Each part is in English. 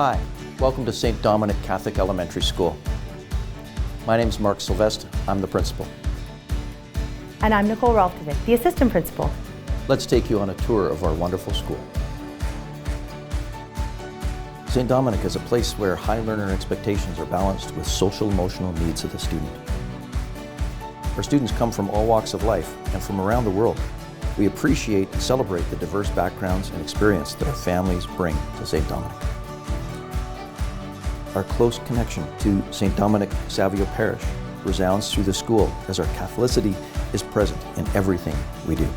Hi, welcome to St. Dominic Catholic Elementary School. My name is Mark Sylvestre, I'm the principal. And I'm Nicole Ralptovic, the assistant principal. Let's take you on a tour of our wonderful school. St. Dominic is a place where high learner expectations are balanced with social-emotional needs of the student. Our students come from all walks of life and from around the world. We appreciate and celebrate the diverse backgrounds and experience that our families bring to St. Dominic. Our close connection to St. Dominic Savio Parish resounds through the school as our Catholicity is present in everything we do.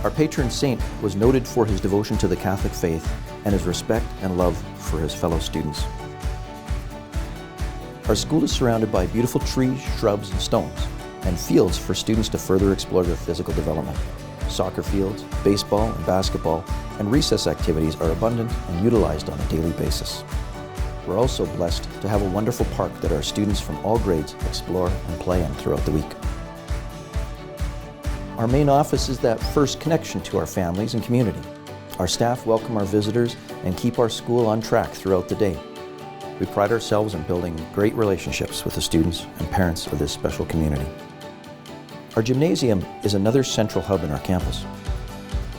Our patron saint was noted for his devotion to the Catholic faith and his respect and love for his fellow students. Our school is surrounded by beautiful trees, shrubs, and stones, and fields for students to further explore their physical development. Soccer fields, baseball and basketball, and recess activities are abundant and utilized on a daily basis. We're also blessed to have a wonderful park that our students from all grades explore and play in throughout the week. Our main office is that first connection to our families and community. Our staff welcome our visitors and keep our school on track throughout the day. We pride ourselves in building great relationships with the students and parents of this special community. Our gymnasium is another central hub in our campus.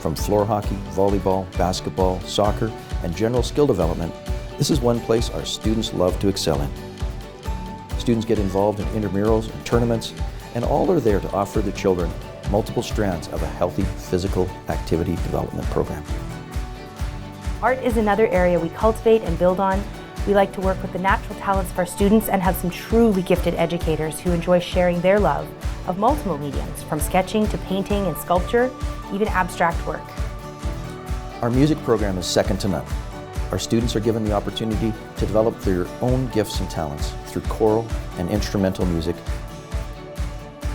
From floor hockey, volleyball, basketball, soccer, and general skill development, this is one place our students love to excel in. Students get involved in intramurals and tournaments, and all are there to offer the children multiple strands of a healthy physical activity development program. Art is another area we cultivate and build on. We like to work with the natural talents of our students and have some truly gifted educators who enjoy sharing their love of multiple mediums, from sketching to painting and sculpture, even abstract work. Our music program is second to none. Our students are given the opportunity to develop their own gifts and talents through choral and instrumental music.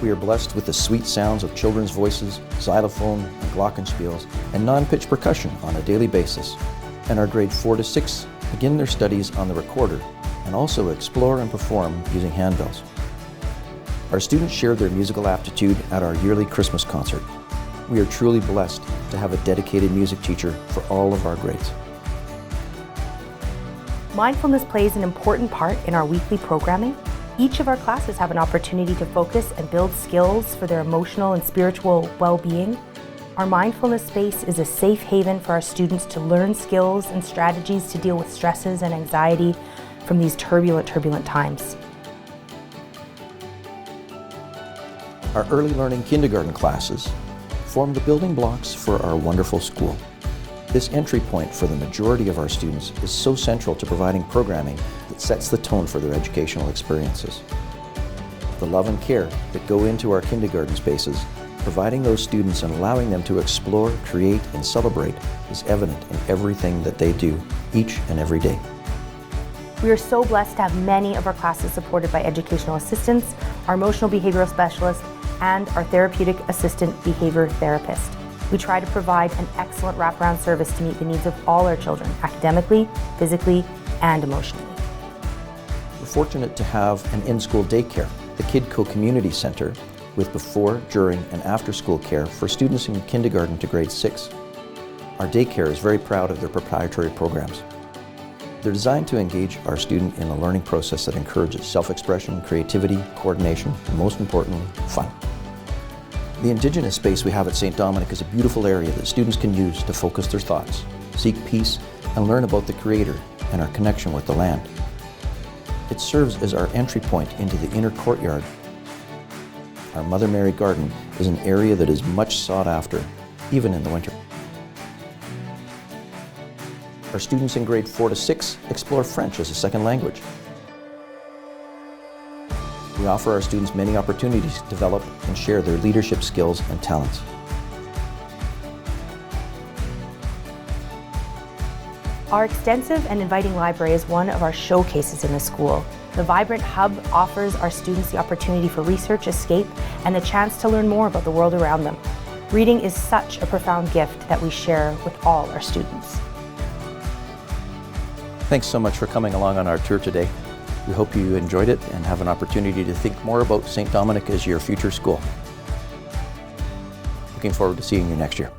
We are blessed with the sweet sounds of children's voices, xylophone and glockenspiels, and non-pitch percussion on a daily basis. And our grade 4 to 6 begin their studies on the recorder and also explore and perform using handbells. Our students share their musical aptitude at our yearly Christmas concert. We are truly blessed to have a dedicated music teacher for all of our grades. Mindfulness plays an important part in our weekly programming. Each of our classes have an opportunity to focus and build skills for their emotional and spiritual well-being. Our mindfulness space is a safe haven for our students to learn skills and strategies to deal with stresses and anxiety from these turbulent times. Our early learning kindergarten classes form the building blocks for our wonderful school. This entry point for the majority of our students is so central to providing programming that sets the tone for their educational experiences. The love and care that go into our kindergarten spaces, providing those students and allowing them to explore, create, and celebrate is evident in everything that they do each and every day. We are so blessed to have many of our classes supported by educational assistants, our emotional behavioral specialist, and our therapeutic assistant behavior therapist. We try to provide an excellent wraparound service to meet the needs of all our children, academically, physically, and emotionally. We're fortunate to have an in-school daycare, the KidCo Community Center, with before, during, and after-school care for students in kindergarten to grade 6. Our daycare is very proud of their proprietary programs. They're designed to engage our student in a learning process that encourages self-expression, creativity, coordination, and most importantly, fun. The Indigenous space we have at St. Dominic is a beautiful area that students can use to focus their thoughts, seek peace, and learn about the Creator and our connection with the land. It serves as our entry point into the inner courtyard. Our Mother Mary Garden is an area that is much sought after, even in the winter. Our students in grade 4 to 6 explore French as a second language. We offer our students many opportunities to develop and share their leadership skills and talents. Our extensive and inviting library is one of our showcases in the school. The vibrant hub offers our students the opportunity for research, escape, and the chance to learn more about the world around them. Reading is such a profound gift that we share with all our students. Thanks so much for coming along on our tour today. We hope you enjoyed it and have an opportunity to think more about St. Dominic as your future school. Looking forward to seeing you next year.